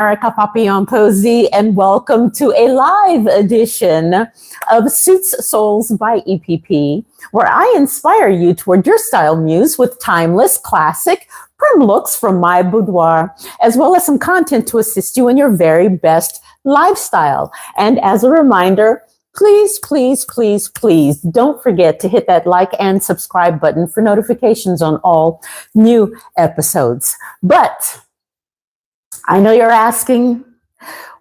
Erica Papillon Posey, and welcome to a live edition of Suits Souls by EPP, where I inspire you toward your style muse with timeless, classic, prim looks from my boudoir, as well as some content to assist you in your very best lifestyle. And as a reminder, please, please, please, please don't forget to hit that like and subscribe button for notifications on all new episodes. But I know you're asking,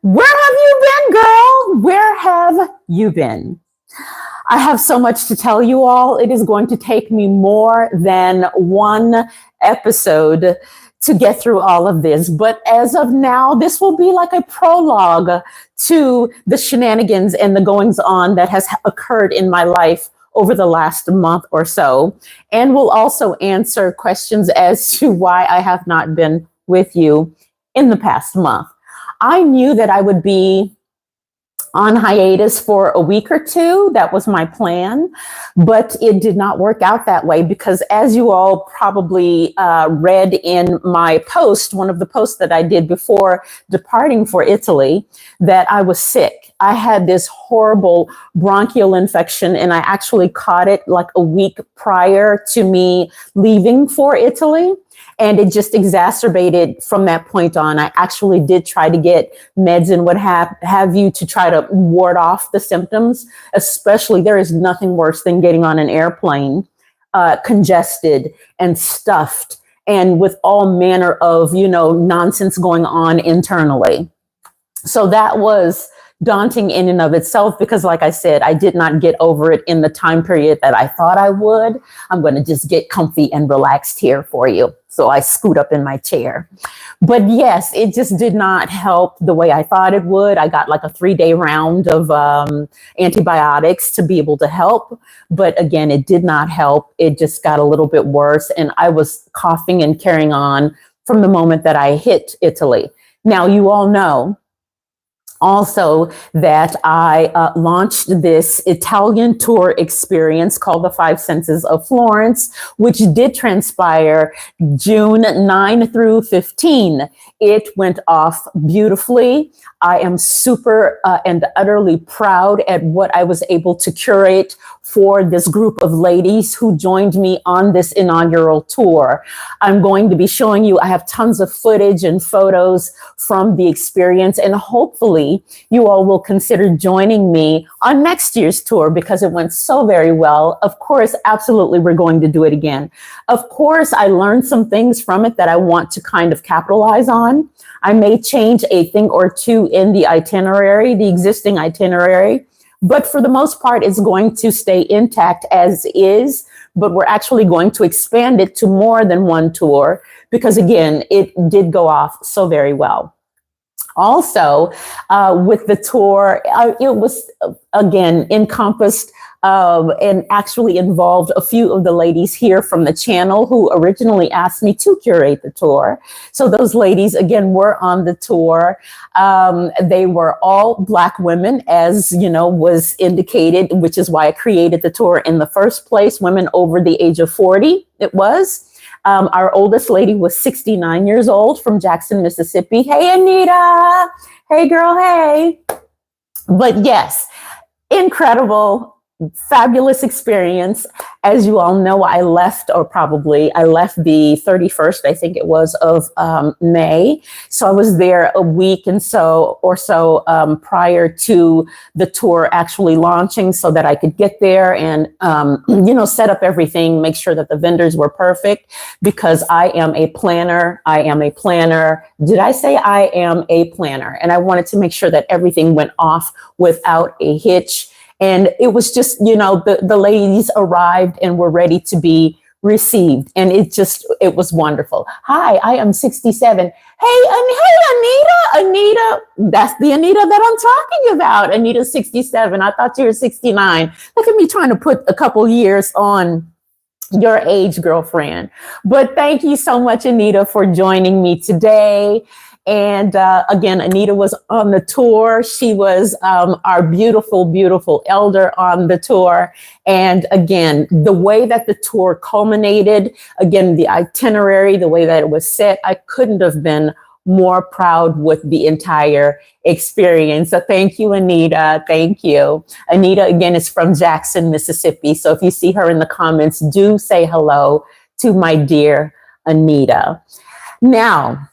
where have you been, girl? Where have you been? I have so much to tell you all. It is going to take me more than one episode to get through all of this. But as of now, this will be like a prologue to the shenanigans and the goings on that has occurred in my life over the last month or so. And we'll also answer questions as to why I have not been with you in the past month. I knew that I would be on hiatus for a week or two. That was my plan, but it did not work out that way because, as you all probably read in my post, one of the posts that I did before departing for Italy, that I was sick. I had this horrible bronchial infection, and I actually caught it like a week prior to me leaving for Italy. And it just exacerbated from that point on. I actually did try to get meds and what have you to try to ward off the symptoms. Especially, there is nothing worse than getting on an airplane congested and stuffed and with all manner of, nonsense going on internally. So that was daunting in and of itself because, like I said, I did not get over it in the time period that I thought I would. I'm going to just get comfy and relaxed here for you. So I scoot up in my chair. But yes, it just did not help the way I thought it would. I got like a 3-day round of antibiotics to be able to help. But again, it did not help. It just got a little bit worse. And I was coughing and carrying on from the moment that I hit Italy. Now, you all know also that I launched this Italian tour experience called the Five Senses of Florence, which did transpire June 9 through 15. It went off beautifully. I am super and utterly proud at what I was able to curate for this group of ladies who joined me on this inaugural tour. I'm going to be showing you, I have tons of footage and photos from the experience, and hopefully you all will consider joining me on next year's tour because it went so very well. Of course, absolutely, we're going to do it again. Of course, I learned some things from it that I want to kind of capitalize on. I may change a thing or two in the itinerary, the existing itinerary, but for the most part, it's going to stay intact as is, but we're actually going to expand it to more than one tour because, again, it did go off so very well. Also, with the tour, it was, again, encompassed and actually involved a few of the ladies here from the channel who originally asked me to curate the tour. So those ladies, again, were on the tour. They were all Black women, as was indicated, which is why I created the tour in the first place. Women over the age of 40, it was. Our oldest lady was 69 years old from Jackson, Mississippi. Hey, Anita. Hey, girl. Hey. But yes, incredible, fabulous experience. As you all know, I left the 31st, I think it was, of May. So I was there a week or so prior to the tour actually launching so that I could get there and, set up everything, make sure that the vendors were perfect because I am a planner. Did I say I am a planner? And I wanted to make sure that everything went off without a hitch. And it was just, the ladies arrived and were ready to be received. And it was wonderful. Hi, I am 67. Hey, Anita, that's the Anita that I'm talking about. Anita 67. I thought you were 69. Look at me trying to put a couple years on your age, girlfriend. But thank you so much, Anita, for joining me today. And again, Anita was on the tour. She was our beautiful, beautiful elder on the tour. And again, the way that the tour culminated, again, the itinerary, the way that it was set, I couldn't have been more proud with the entire experience. So thank you, Anita. Thank you. Anita, again, is from Jackson, Mississippi. So if you see her in the comments, do say hello to my dear Anita. Now,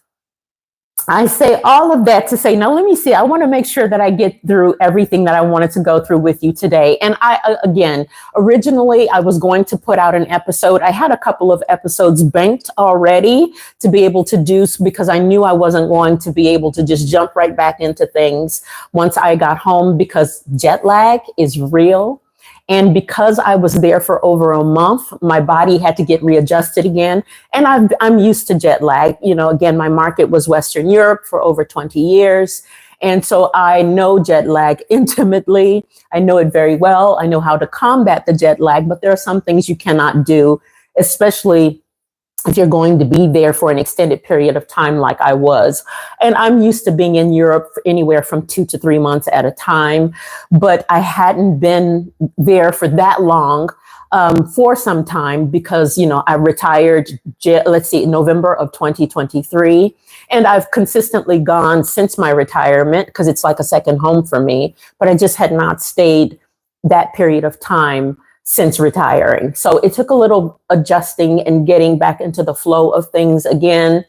I say all of that to say, now let me see, I want to make sure that I get through everything that I wanted to go through with you today. And again, originally I was going to put out an episode. I had a couple of episodes banked already to be able to do, because I knew I wasn't going to be able to just jump right back into things once I got home, because jet lag is real. And because I was there for over a month, my body had to get readjusted again. And I'm used to jet lag. You know, again, my market was Western Europe for over 20 years. And so I know jet lag intimately. I know it very well. I know how to combat the jet lag, but there are some things you cannot do, especially if you're going to be there for an extended period of time like I was. And I'm used to being in Europe for anywhere from 2 to 3 months at a time, but I hadn't been there for that long for some time, because, you know, I retired, let's see, November of 2023. And I've consistently gone since my retirement, because it's like a second home for me, but I just had not stayed that period of time since retiring. So it took a little adjusting and getting back into the flow of things again.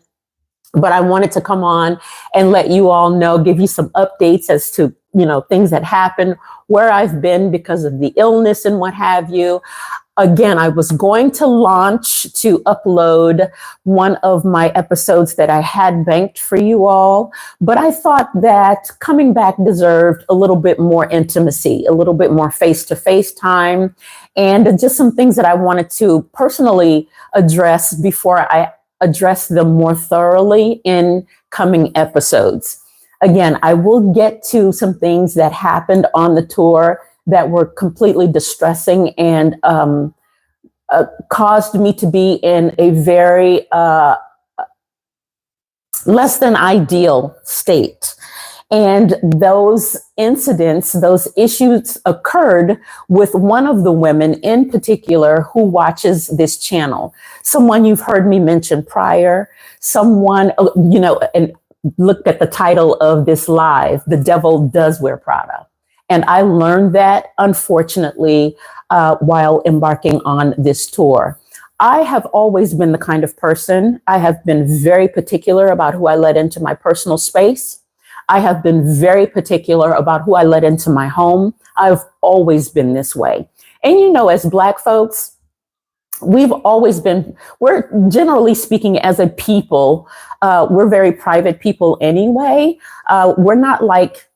But I wanted to come on and let you all know, give you some updates as to, you know, things that happened, where I've been because of the illness and what have you. Again, I was going to launch to upload one of my episodes that I had banked for you all, but I thought that coming back deserved a little bit more intimacy, a little bit more face-to-face time, and just some things that I wanted to personally address before I address them more thoroughly in coming episodes. Again, I will get to some things that happened on the tour that were completely distressing and caused me to be in a very less than ideal state. And those incidents, those issues occurred with one of the women in particular who watches this channel. Someone you've heard me mention prior, someone, you know, and look at the title of this live, The Devil Does Wear Prada. And I learned that, unfortunately, while embarking on this tour. I have always been the kind of person, I have been very particular about who I let into my personal space. I have been very particular about who I let into my home. I've always been this way. And you know, as Black folks, we've always been, we're generally speaking as a people, we're very private people anyway. We're not like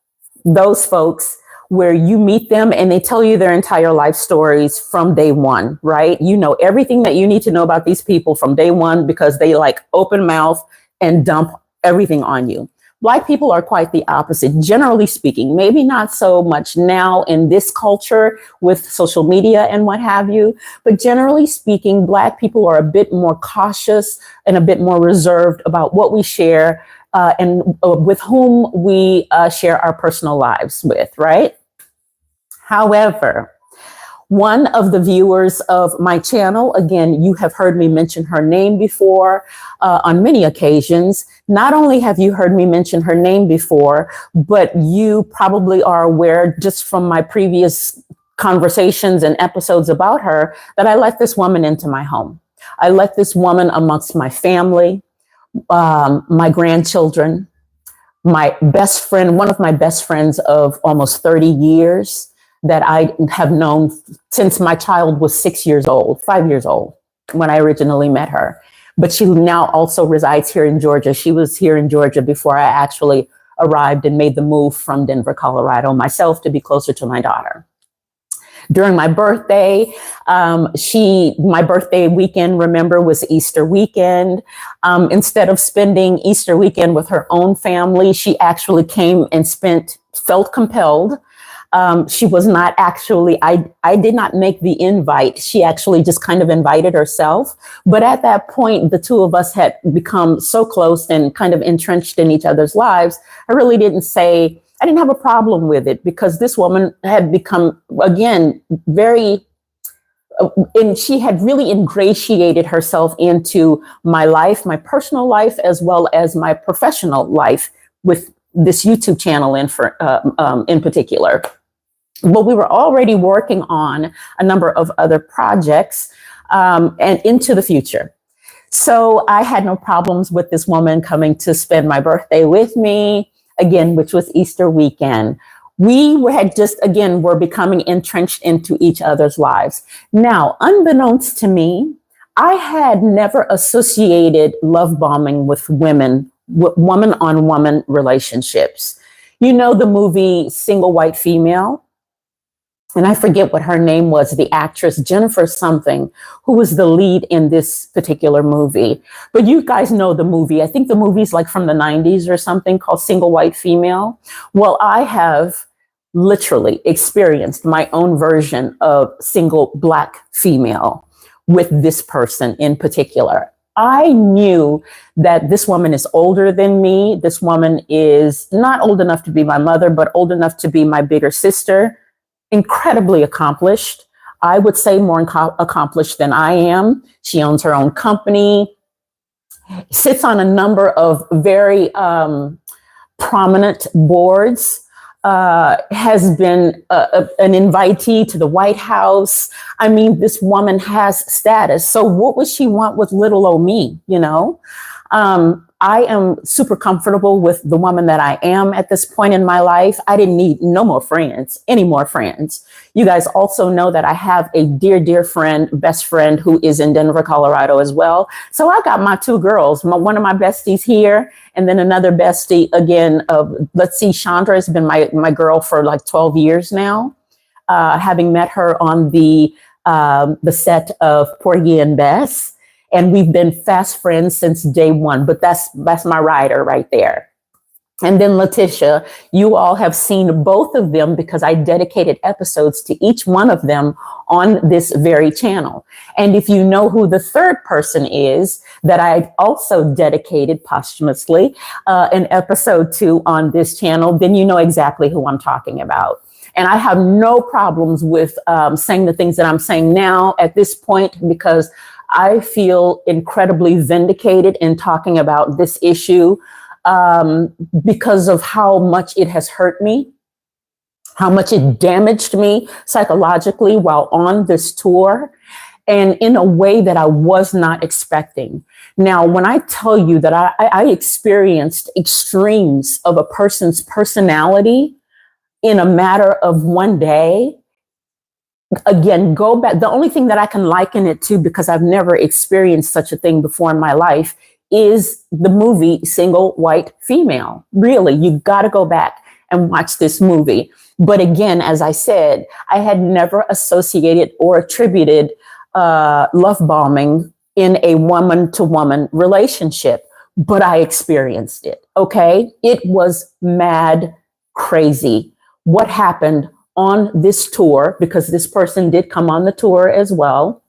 those folks where you meet them and they tell you their entire life stories from day one, right? You know everything that you need to know about these people from day one, because they like open mouth and dump everything on you. Black people are quite the opposite, generally speaking, maybe not so much now in this culture with social media and what have you, but generally speaking, Black people are a bit more cautious and a bit more reserved about what we share and with whom we share our personal lives with, right? However, one of the viewers of my channel, again, you have heard me mention her name before on many occasions. Not only have you heard me mention her name before, but you probably are aware just from my previous conversations and episodes about her that I let this woman into my home. I let this woman amongst my family, my grandchildren, my best friend, one of my best friends of almost 30 years, that I have known since my child was 5 years old, when I originally met her. But she now also resides here in Georgia. She was here in Georgia before I actually arrived and made the move from Denver, Colorado, myself, to be closer to my daughter. During my birthday, my birthday weekend, remember, was Easter weekend. Instead of spending Easter weekend with her own family, she actually came and felt compelled. She was not actually, I did not make the invite. She actually just kind of invited herself. But at that point, the two of us had become so close and kind of entrenched in each other's lives. I really didn't say, I didn't have a problem with it, because this woman had become, again, very and she had really ingratiated herself into my life, my personal life, as well as my professional life with this YouTube channel in particular. But we were already working on a number of other projects and into the future. So I had no problems with this woman coming to spend my birthday with me, again, which was Easter weekend. We had just, again, were becoming entrenched into each other's lives. Now, unbeknownst to me, I had never associated love bombing with women, woman-on-woman relationships. You know the movie Single White Female? And I forget what her name was, the actress, Jennifer something, who was the lead in this particular movie. But you guys know the movie. I think the movie's like from the 90s or something, called Single White Female. Well, I have literally experienced my own version of single Black female with this person in particular. I knew that this woman is older than me. This woman is not old enough to be my mother, but old enough to be my bigger sister. Incredibly accomplished. I would say more accomplished than I am. She owns her own company, sits on a number of very prominent boards, has been an invitee to the White House. I mean, this woman has status. So what would she want with little old me, you know? I am super comfortable with the woman that I am at this point in my life. I didn't need no more friends, any more friends. You guys also know that I have a dear, dear friend, best friend, who is in Denver, Colorado as well. So I got my two girls, one of my besties here, and then another bestie again. Let's see, Chandra has been my girl for like 12 years now, having met her on the set of Porgy and Bess. And we've been fast friends since day one, but that's my rider right there. And then Letitia, you all have seen both of them because I dedicated episodes to each one of them on this very channel. And if you know who the third person is that I also dedicated posthumously an episode to on this channel, then you know exactly who I'm talking about. And I have no problems with saying the things that I'm saying now at this point, because I feel incredibly vindicated in talking about this issue because of how much it has hurt me, how much it damaged me psychologically while on this tour, and in a way that I was not expecting. Now, when I tell you that I experienced extremes of a person's personality in a matter of one day, again, go back. The only thing that I can liken it to, because I've never experienced such a thing before in my life, is the movie Single White Female. Really, you got to go back and watch this movie. But again, as I said, I had never associated or attributed love bombing in a woman-to-woman relationship, but I experienced it. Okay, it was mad crazy. What happened on this tour, because this person did come on the tour as well.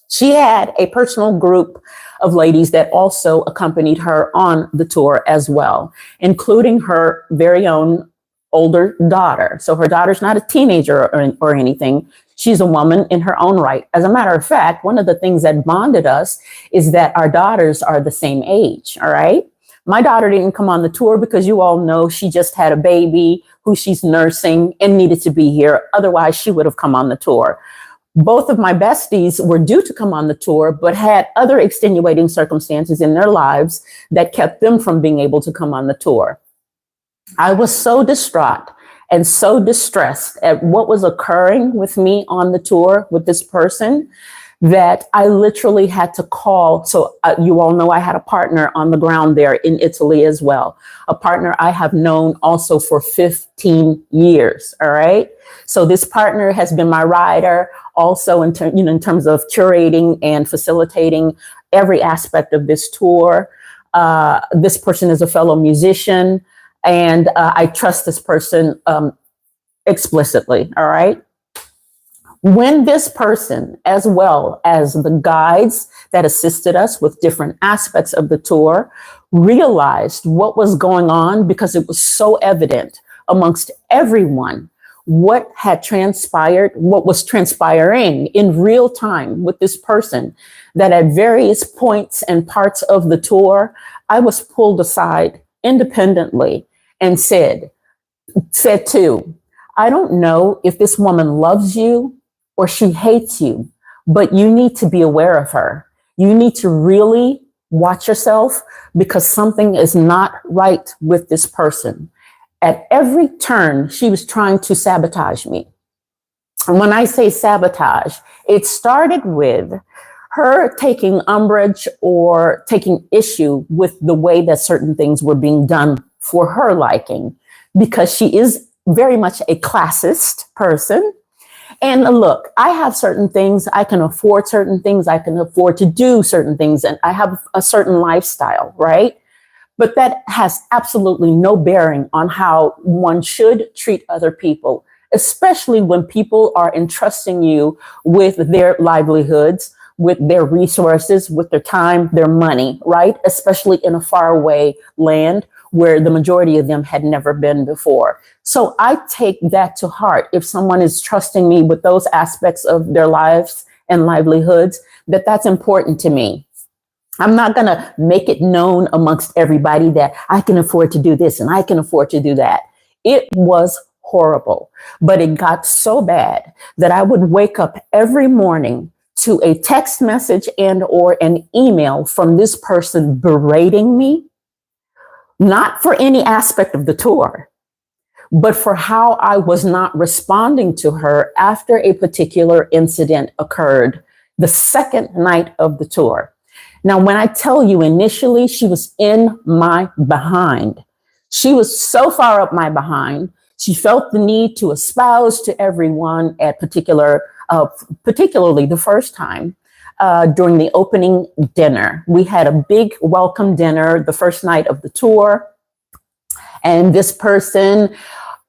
She had a personal group of ladies that also accompanied her on the tour as well, including her very own older daughter. So her daughter's not a teenager or anything. She's a woman in her own right. As a matter of fact, one of the things that bonded us is that our daughters are the same age, all right? My daughter didn't come on the tour because you all know she just had a baby who she's nursing and needed to be here. Otherwise, she would have come on the tour. Both of my besties were due to come on the tour, but had other extenuating circumstances in their lives that kept them from being able to come on the tour. I was so distraught and so distressed at what was occurring with me on the tour with this person that I literally had to call. So you all know I had a partner on the ground there in Italy as well, a partner I have known also for 15 years. All right. So this partner has been my rider also in terms of curating and facilitating every aspect of this tour. This person is a fellow musician, and I trust this person explicitly. All right. When this person, as well as the guides that assisted us with different aspects of the tour, realized what was going on, because it was so evident amongst everyone, what had transpired, what was transpiring in real time with this person, that at various points and parts of the tour, I was pulled aside independently and said too, I don't know if this woman loves you or she hates you, but you need to be aware of her. You need to really watch yourself, because something is not right with this person. At every turn, she was trying to sabotage me. And when I say sabotage, it started with her taking umbrage or taking issue with the way that certain things were being done for her liking, because she is very much a classist person. And look, I have certain things, I can afford certain things, I can afford to do certain things, and I have a certain lifestyle, right? But that has absolutely no bearing on how one should treat other people, especially when people are entrusting you with their livelihoods, with their resources, with their time, their money, right? Especially in a faraway land where the majority of them had never been before. So I take that to heart. If someone is trusting me with those aspects of their lives and livelihoods, that's important to me. I'm not going to make it known amongst everybody that I can afford to do this and I can afford to do that. It was horrible, but it got so bad that I would wake up every morning to a text message and or an email from this person berating me, not for any aspect of the tour, but for how I was not responding to her after a particular incident occurred the second night of the tour. Now, when I tell you initially, she was in my behind. She was so far up my behind. She felt the need to espouse to everyone at particularly the first time during the opening dinner. We had a big welcome dinner the first night of the tour. And this person,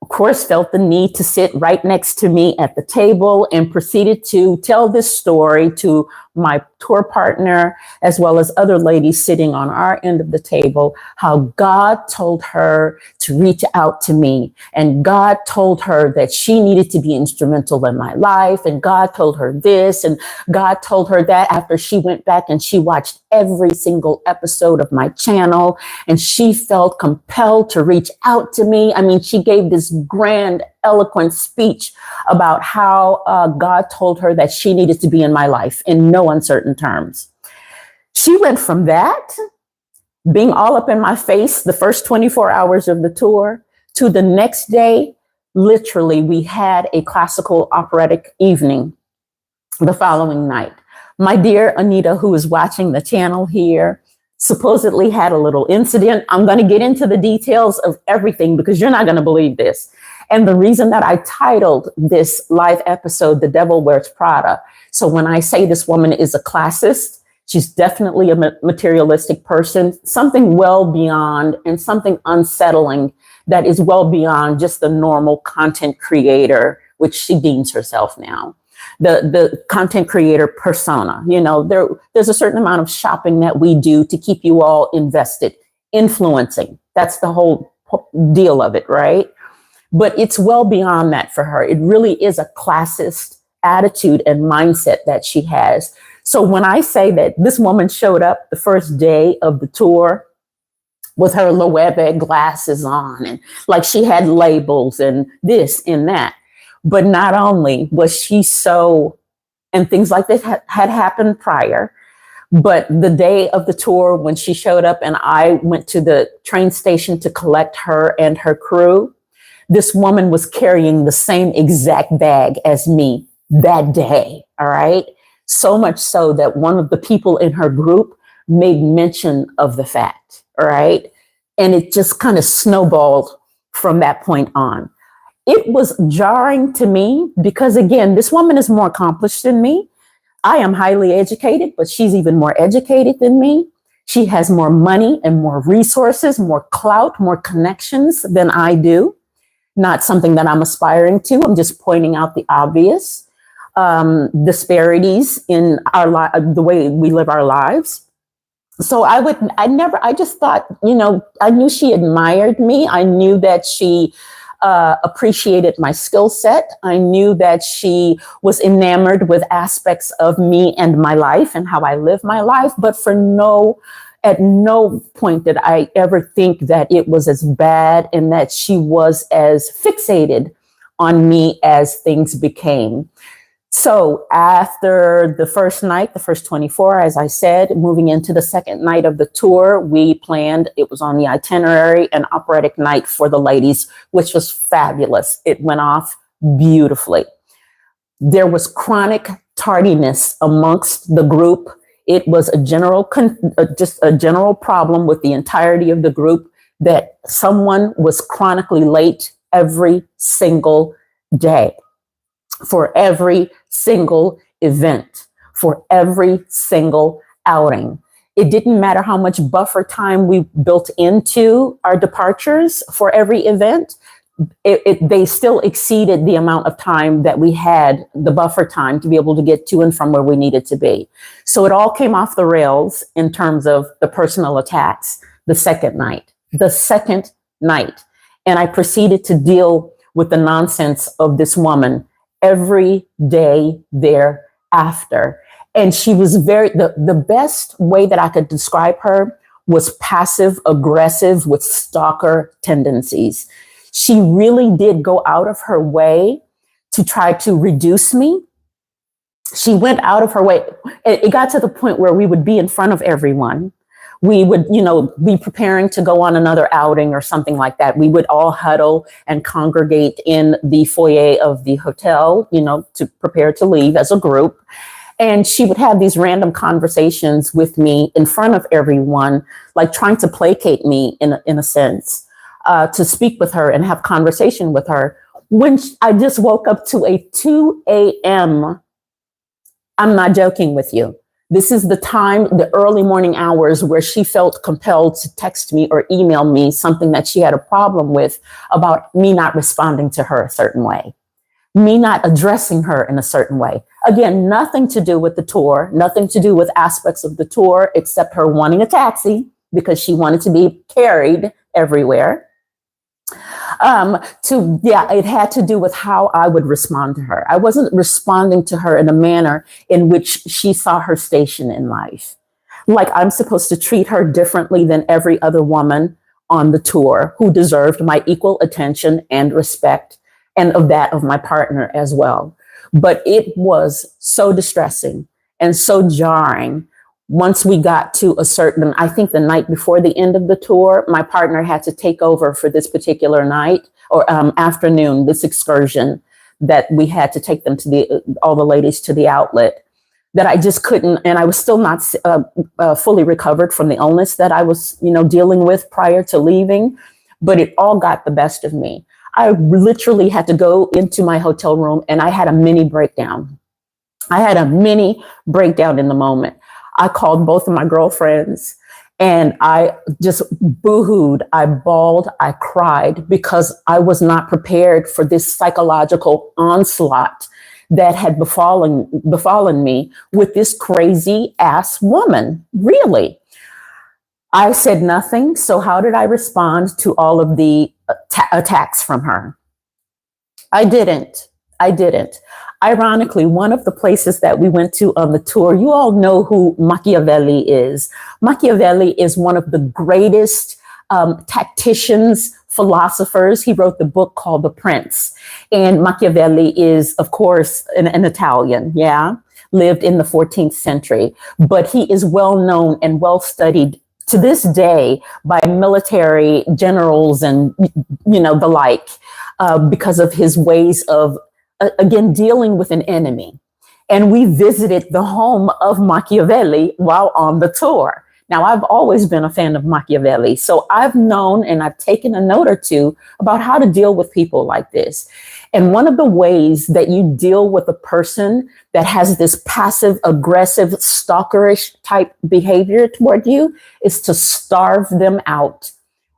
of course, felt the need to sit right next to me at the table and proceeded to tell this story to my tour partner, as well as other ladies sitting on our end of the table, how God told her to reach out to me. And God told her that she needed to be instrumental in my life. And God told her this, and God told her that, after she went back and she watched every single episode of my channel. And she felt compelled to reach out to me. I mean, she gave this grand, eloquent speech about how God told her that she needed to be in my life in no uncertain terms. She went from that, being all up in my face the first 24 hours of the tour, to the next day, literally, we had a classical operatic evening the following night. My dear Anita, who is watching the channel here, supposedly had a little incident. I'm going to get into the details of everything because you're not going to believe this. And the reason that I titled this live episode, The Devil Wears Prada. So when I say this woman is a classist, she's definitely a materialistic person, something well beyond and something unsettling that is well beyond just the normal content creator, which she deems herself now. The content creator persona, you know, there's a certain amount of shopping that we do to keep you all invested, influencing. That's the whole deal of it, right? But it's well beyond that for her. It really is a classist attitude and mindset that she has. So when I say that this woman showed up the first day of the tour with her Loewe glasses on, and like she had labels and this and that, but not only was she so, and things like this had happened prior, but the day of the tour when she showed up and I went to the train station to collect her and her crew, this woman was carrying the same exact bag as me that day, all right? So much so that one of the people in her group made mention of the fact, all right? And it just kind of snowballed from that point on. It was jarring to me because, again, this woman is more accomplished than me. I am highly educated, but she's even more educated than me. She has more money and more resources, more clout, more connections than I do. Not something that I'm aspiring to. I'm just pointing out the obvious disparities in the way we live our lives. So I just thought, you know, I knew she admired me. I knew that she appreciated my skill set. I knew that she was enamored with aspects of me and my life and how I live my life, but at no point did I ever think that it was as bad and that she was as fixated on me as things became. So after the first night, the first 24, as I said, moving into the second night of the tour, we planned, it was on the itinerary, an operatic night for the ladies, which was fabulous. It went off beautifully. There was chronic tardiness amongst the group. It was just a general problem with the entirety of the group that someone was chronically late every single day, for every single event, for every single outing. It didn't matter how much buffer time we built into our departures for every event. They still exceeded the amount of time that we had, the buffer time, to be able to get to and from where we needed to be. So it all came off the rails in terms of the personal attacks the second night. And I proceeded to deal with the nonsense of this woman every day thereafter. And she was the best way that I could describe her was passive aggressive with stalker tendencies. She really did go out of her way to try to reduce me. She went out of her way. It got to the point where we would be in front of everyone. We would, be preparing to go on another outing or something like that. We would all huddle and congregate in the foyer of the hotel, to prepare to leave as a group. And she would have these random conversations with me in front of everyone, like trying to placate me in a sense, to speak with her and have conversation with her. When I just woke up to a 2 a.m., I'm not joking with you. This is the time, the early morning hours, where she felt compelled to text me or email me something that she had a problem with about me not responding to her a certain way, me not addressing her in a certain way. Again, nothing to do with the tour, nothing to do with aspects of the tour, except her wanting a taxi because she wanted to be carried everywhere. It had to do with how I would respond to her. I wasn't responding to her in a manner in which she saw her station in life. Like I'm supposed to treat her differently than every other woman on the tour who deserved my equal attention and respect, and of that of my partner as well. But it was so distressing and so jarring. Once we got to I think the night before the end of the tour, my partner had to take over for this particular night or afternoon, this excursion that we had to take them to all the ladies to the outlet, that I just couldn't. And I was still not fully recovered from the illness that I was, dealing with prior to leaving, but it all got the best of me. I literally had to go into my hotel room and I had a mini breakdown. In the moment. I called both of my girlfriends and I just boohooed. I bawled, I cried because I was not prepared for this psychological onslaught that had befallen me with this crazy ass woman. Really. I said nothing. So how did I respond to all of the attacks from her? I didn't. Ironically, one of the places that we went to on the tour, you all know who Machiavelli is. Machiavelli is one of the greatest tacticians, philosophers. He wrote the book called The Prince. And Machiavelli is, of course, an Italian, lived in the 14th century. But he is well known and well studied to this day by military generals and, the like, because of his ways of again, dealing with an enemy. And we visited the home of Machiavelli while on the tour. Now, I've always been a fan of Machiavelli, so I've known and I've taken a note or two about how to deal with people like this. And one of the ways that you deal with a person that has this passive, aggressive, stalkerish type behavior toward you is to starve them out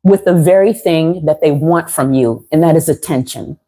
with the very thing that they want from you, and that is attention.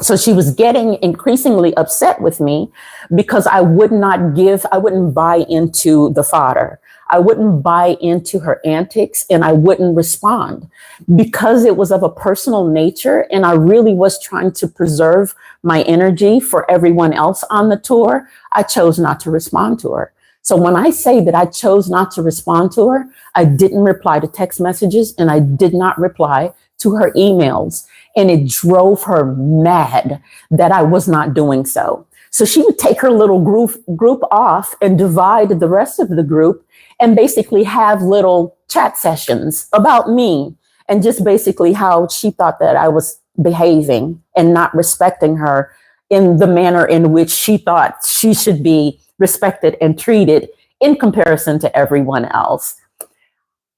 So she was getting increasingly upset with me because I wouldn't buy into the fodder. I wouldn't buy into her antics, and I wouldn't respond because it was of a personal nature. And I really was trying to preserve my energy for everyone else on the tour. I chose not to respond to her. So when I say that I chose not to respond to her, I didn't reply to text messages and I did not reply to her emails. And it drove her mad that I was not doing so. So she would take her little group off and divide the rest of the group and basically have little chat sessions about me and just basically how she thought that I was behaving and not respecting her in the manner in which she thought she should be respected and treated in comparison to everyone else.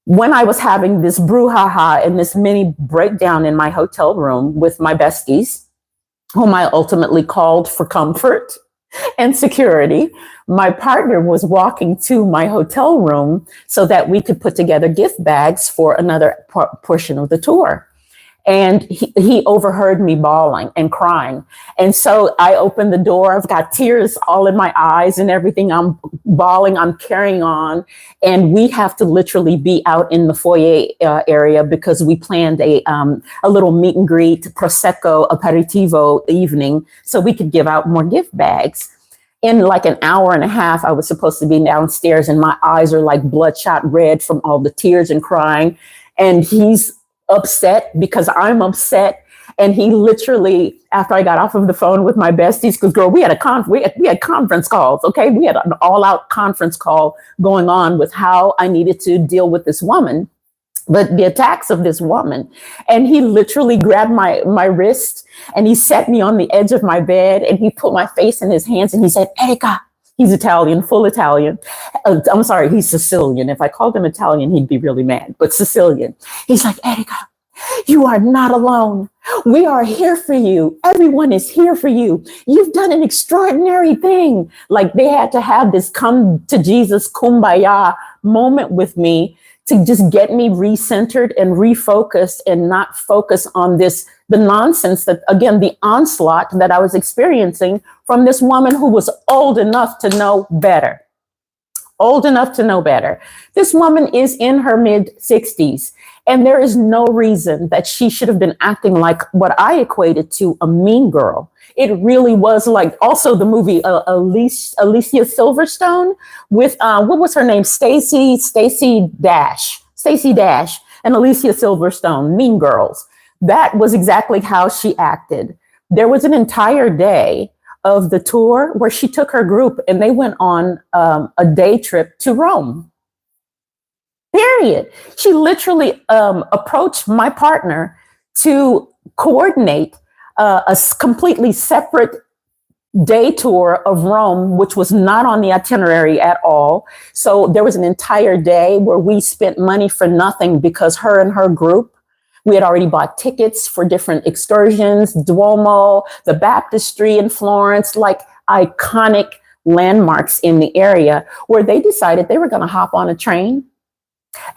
When I was having this brouhaha and this mini breakdown in my hotel room with my besties, whom I ultimately called for comfort and security, my partner was walking to my hotel room so that we could put together gift bags for another portion of the tour. And he overheard me bawling and crying. And so I opened the door. I've got tears all in my eyes and everything. I'm bawling. I'm carrying on. And we have to literally be out in the foyer area because we planned a little meet and greet, Prosecco aperitivo evening so we could give out more gift bags. In like an hour and a half, I was supposed to be downstairs and my eyes are like bloodshot red from all the tears and crying. And he's upset because I'm upset. And he literally, after I got off of the phone with my besties, because girl, we had conference calls. Okay. We had an all out conference call going on with how I needed to deal with this woman, but the attacks of this woman. And he literally grabbed my wrist and he set me on the edge of my bed and he put my face in his hands and he said, Erika, he's Italian, full Italian. I'm sorry, he's Sicilian. If I called him Italian, he'd be really mad, but Sicilian. He's like, Erika, you are not alone. We are here for you. Everyone is here for you. You've done an extraordinary thing. Like they had to have this come to Jesus kumbaya moment with me to just get me recentered and refocused and not focus on the nonsense that, again, the onslaught that I was experiencing from this woman who was old enough to know better. Old enough to know better. This woman is in her mid-60s, and there is no reason that she should have been acting like what I equated to a mean girl. It really was like also the movie Alicia Silverstone with what was her name? Stacey Dash and Alicia Silverstone, Mean Girls. That was exactly how she acted. There was an entire day of the tour where she took her group and they went on a day trip to Rome. Period. She literally approached my partner to coordinate a completely separate day tour of Rome, which was not on the itinerary at all. So there was an entire day where we spent money for nothing because her and her group, we had already bought tickets for different excursions, Duomo, the baptistry in Florence, like iconic landmarks in the area, where they decided they were going to hop on a train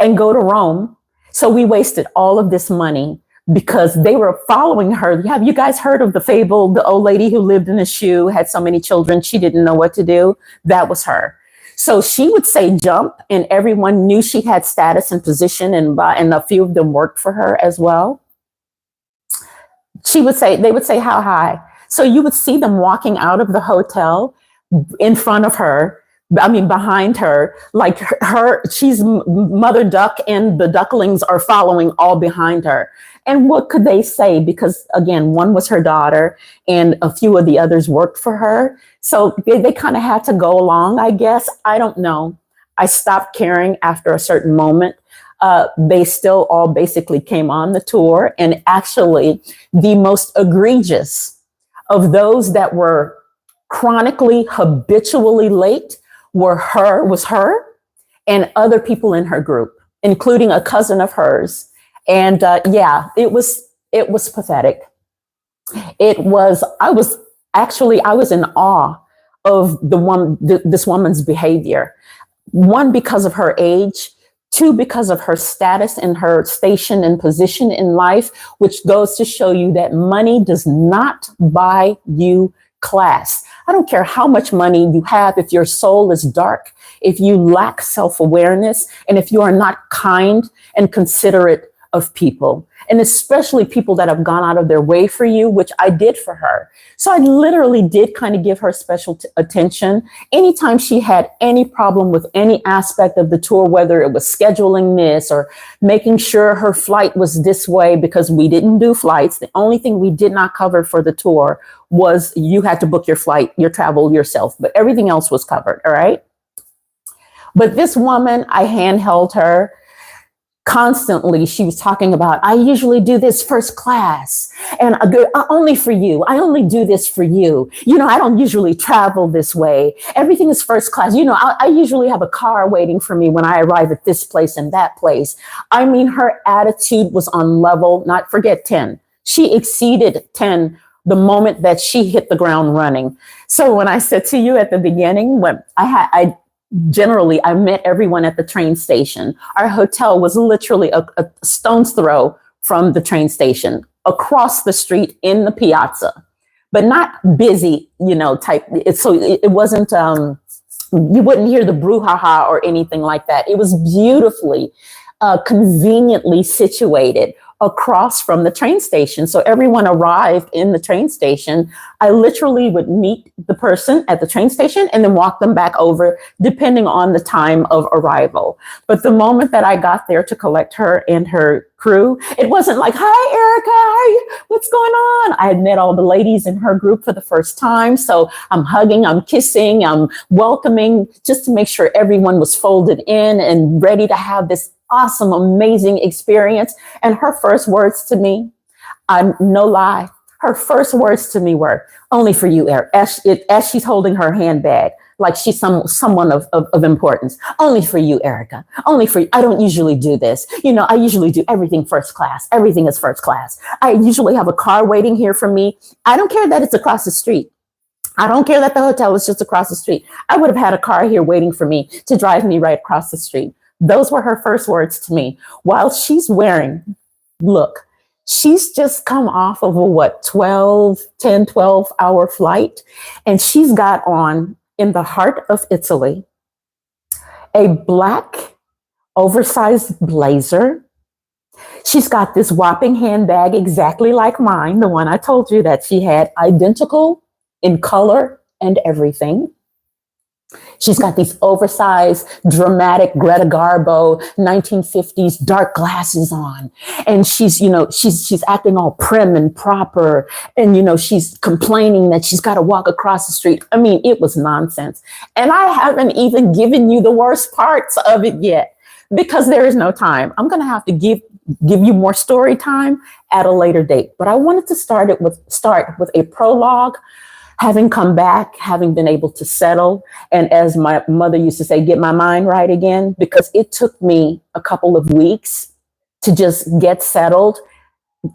and go to Rome. So we wasted all of this money because they were following her. Have you guys heard of the fable, the old lady who lived in a shoe, had so many children, she didn't know what to do? That was her. So she would say jump, and everyone knew she had status and position, and a few of them worked for her as well. They would say how high. So you would see them walking out of the hotel in front of her, behind her, like she's mother duck and the ducklings are following all behind her. And what could they say? Because again, one was her daughter and a few of the others worked for her. So they kind of had to go along, I guess. I don't know. I stopped caring after a certain moment. They still all basically came on the tour. And actually the most egregious of those that were chronically, habitually late was her and other people in her group, including a cousin of hers. And it was pathetic. I was in awe of this woman's behavior. One, because of her age, Two, because of her status and her station and position in life, which goes to show you that money does not buy you class. I don't care how much money you have, if your soul is dark, if you lack self-awareness, and if you are not kind and considerate of people, and especially people that have gone out of their way for you, which I did for her. So I literally did kind of give her special attention. Anytime she had any problem with any aspect of the tour, whether it was scheduling this or making sure her flight was this way, because we didn't do flights. The only thing we did not cover for the tour was you had to book your flight, your travel yourself, but everything else was covered. All right. But this woman, I handheld her. Constantly, she was talking about, I usually do this first class and only for you. I only do this for you. You know, I don't usually travel this way. Everything is first class. You know, I usually have a car waiting for me when I arrive at this place and that place. I mean, her attitude was on level, not forget 10. She exceeded 10 the moment that she hit the ground running. So when I said to you at the beginning, when I met everyone at the train station. Our hotel was literally a stone's throw from the train station, across the street in the piazza, but not busy, you know, type. It wasn't, you wouldn't hear the brouhaha or anything like that. It was beautifully, conveniently situated across from the train station. So everyone arrived in the train station. I literally would meet the person at the train station and then walk them back over, depending on the time of arrival. But the moment that I got there to collect her and her crew, it wasn't like, hi, Erica, how are you? What's going on? I had met all the ladies in her group for the first time. So I'm hugging, I'm kissing, I'm welcoming, just to make sure everyone was folded in and ready to have this awesome, amazing experience. And her first words to me, no lie, her first words to me were, only for you, Eric, as she's holding her handbag, like she's someone of importance. Only for you, Erica. Only for you. I don't usually do this. You know, I usually do everything first class. Everything is first class. I usually have a car waiting here for me. I don't care that it's across the street. I don't care that the hotel is just across the street. I would have had a car here waiting for me to drive me right across the street. Those were her first words to me. While she's wearing, look, she's just come off of a 12 hour flight. And she's got on, in the heart of Italy, a black oversized blazer. She's got this whopping handbag exactly like mine, the one I told you that she had, identical in color and everything. She's got these oversized, dramatic Greta Garbo 1950s dark glasses on. And she's, you know, she's acting all prim and proper. And, you know, she's complaining that she's got to walk across the street. I mean, it was nonsense. And I haven't even given you the worst parts of it yet, because there is no time. I'm going to have to give you more story time at a later date. But I wanted to start with a prologue. Having come back, having been able to settle, and as my mother used to say, get my mind right again, because it took me a couple of weeks to just get settled,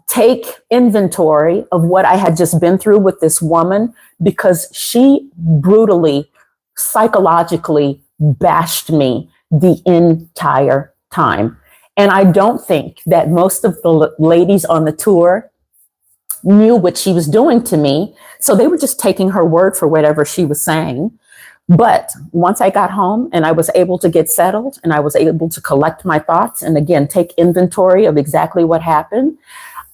take inventory of what I had just been through with this woman, because she brutally, psychologically bashed me the entire time. And I don't think that most of the ladies on the tour knew what she was doing to me. So they were just taking her word for whatever she was saying. But once I got home and I was able to get settled and I was able to collect my thoughts and again, take inventory of exactly what happened,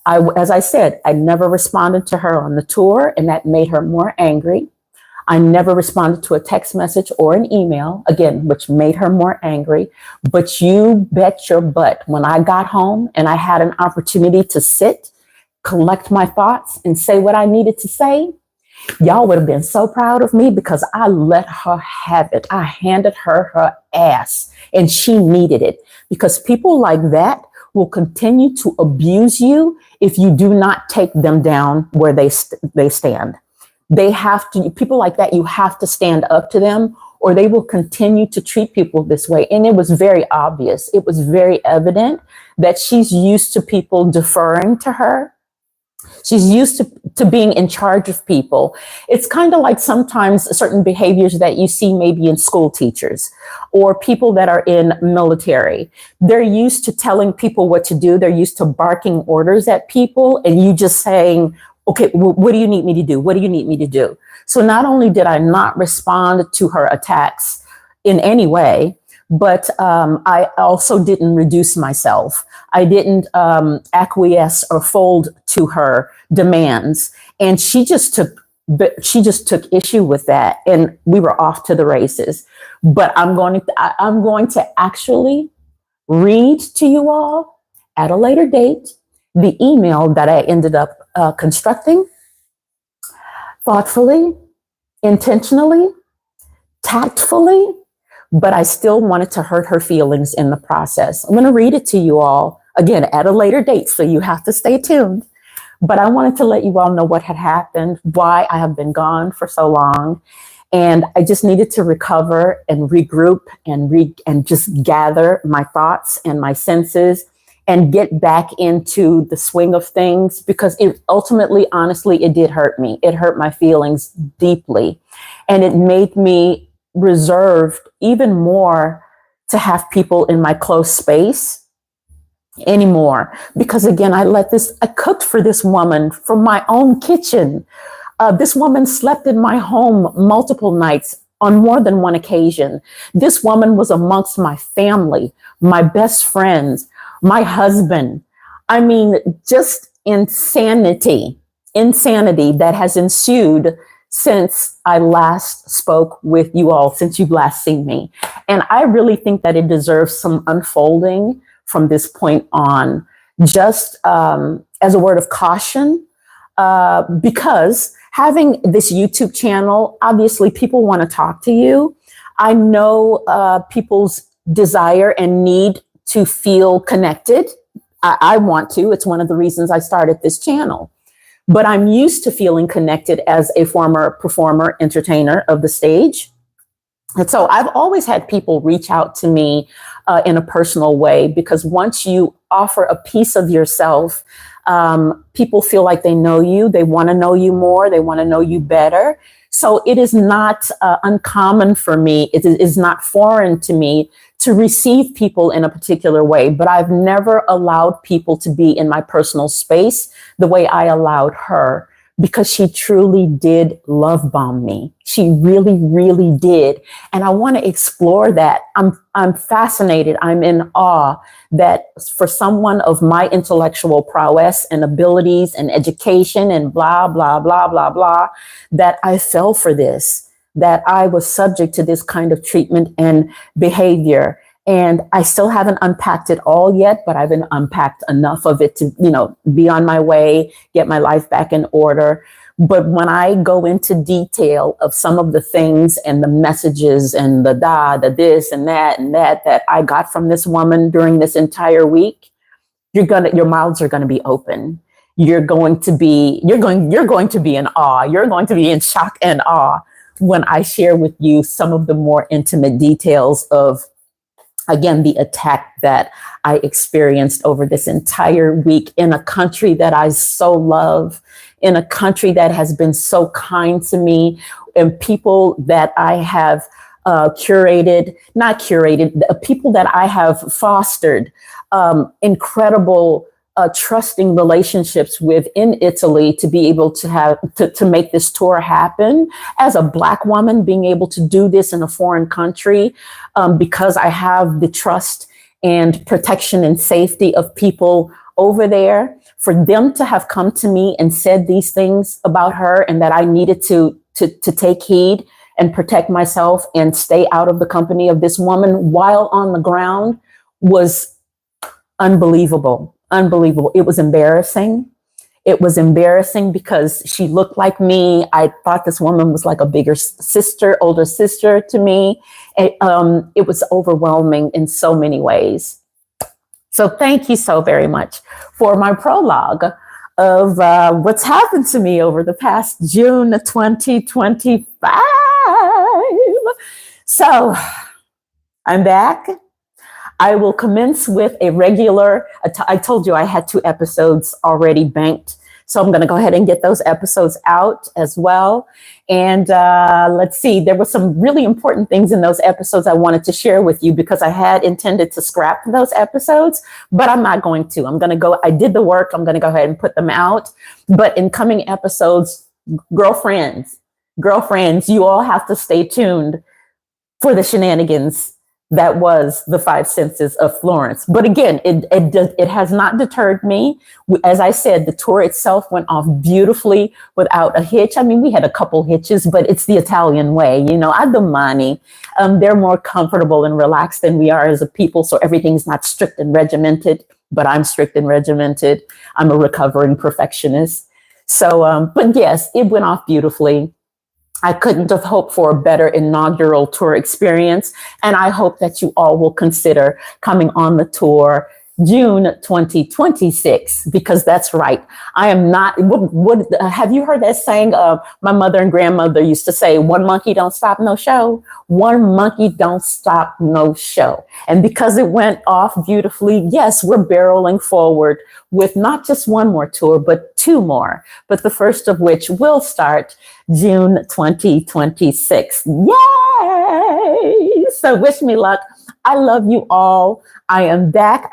as I said, I never responded to her on the tour, and that made her more angry. I never responded to a text message or an email, again, which made her more angry. But you bet your butt, when I got home and I had an opportunity to sit, collect my thoughts, and say what I needed to say, y'all would have been so proud of me, because I let her have it. I handed her ass, and she needed it, because people like that will continue to abuse you if you do not take them down where they stand. They have to, people like that, you have to stand up to them, or they will continue to treat people this way. And it was very obvious. It was very evident that she's used to people deferring to her. She's used to being in charge of people. It's kind of like sometimes certain behaviors that you see maybe in school teachers or people that are in military. They're used to telling people what to do. They're used to barking orders at people and you just saying, okay, well, what do you need me to do? What do you need me to do? So not only did I not respond to her attacks in any way, but I also didn't reduce myself. I didn't acquiesce or fold to her demands, and she just took issue with that, and we were off to the races. But I'm going to actually read to you all at a later date the email that I ended up constructing thoughtfully, intentionally, tactfully, but I still wanted to hurt her feelings in the process. I'm going to read it to you all again at a later date, so you have to stay tuned. But I wanted to let you all know what had happened, why I have been gone for so long. And I just needed to recover and regroup and just gather my thoughts and my senses and get back into the swing of things, because it ultimately, honestly, it did hurt me. It hurt my feelings deeply. And it made me reserved even more to have people in my close space anymore. Because again, I cooked for this woman from my own kitchen. This woman slept in my home multiple nights on more than one occasion. This woman was amongst my family, my best friends, my husband. I mean, just insanity that has ensued since I last spoke with you all, since you've last seen me. And I really think that it deserves some unfolding from this point on, just as a word of caution, because having this YouTube channel, obviously people want to talk to you. I know people's desire and need to feel connected. I want to. It's one of the reasons I started this channel. But I'm used to feeling connected as a former performer, entertainer of the stage. And so I've always had people reach out to me in a personal way, because once you offer a piece of yourself, people feel like they know you. They want to know you more. They want to know you better. So it is not uncommon for me. It is not foreign to me to receive people in a particular way, but I've never allowed people to be in my personal space the way I allowed her, because she truly did love bomb me. She really, really did. And I want to explore that. I'm fascinated. I'm in awe that for someone of my intellectual prowess and abilities and education and blah, blah, blah, blah, blah, that I fell for this, that I was subject to this kind of treatment and behavior. And I still haven't unpacked it all yet, but I've been unpacked enough of it to, be on my way, get my life back in order. But when I go into detail of some of the things and the messages and the this and that I got from this woman during this entire week, your mouths are going to be open. You're going to be in awe. You're going to be in shock and awe when I share with you some of the more intimate details of, again, the attack that I experienced over this entire week in a country that I so love, in a country that has been so kind to me, and people that I have people that I have fostered incredible trusting relationships with in Italy to be able to have to make this tour happen. As a Black woman, being able to do this in a foreign country, because I have the trust and protection and safety of people over there, for them to have come to me and said these things about her, and that I needed to take heed and protect myself and stay out of the company of this woman while on the ground, was unbelievable. Unbelievable. It was embarrassing. It was embarrassing because she looked like me. I thought this woman was like a older sister to me. It was overwhelming in so many ways. So thank you so very much for my prologue of what's happened to me over the past June 2025. So I'm back. I will commence with a regular, I told you I had 2 episodes already banked. So I'm going to go ahead and get those episodes out as well. And let's see, there were some really important things in those episodes I wanted to share with you, because I had intended to scrap those episodes, but I'm not going to. I did the work. I'm going to go ahead and put them out. But in coming episodes, girlfriends, you all have to stay tuned for the shenanigans that was the Five Senses of Florence. But again, it has not deterred me. As I said, the tour itself went off beautifully without a hitch. I mean, we had a couple hitches, but it's the Italian way. You know, a domani. They're more comfortable and relaxed than we are as a people. So everything's not strict and regimented, but I'm strict and regimented. I'm a recovering perfectionist. So, but yes, it went off beautifully. I couldn't have hoped for a better inaugural tour experience. And I hope that you all will consider coming on the tour June 2026, because that's right. I am not, have you heard that saying? My mother and grandmother used to say, one monkey don't stop no show. One monkey don't stop no show. And because it went off beautifully, yes, we're barreling forward with not just one more tour, but two more. But the first of which will start June 2026. Yay! So wish me luck. I love you all. I am back.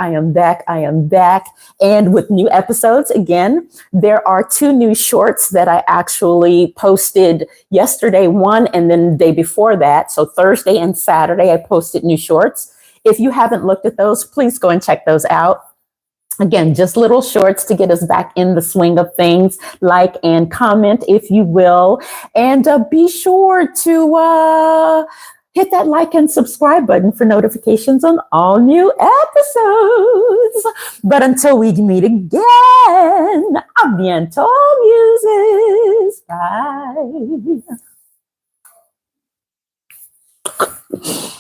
And with new episodes, again, there are two new shorts that I actually posted yesterday, one, and then the day before that. So Thursday and Saturday, I posted new shorts. If you haven't looked at those, please go and check those out. Again, just little shorts to get us back in the swing of things. Like and comment if you will. And be sure to hit that like and subscribe button for notifications on all new episodes. But until we meet again, a bientôt, Muses. Bye.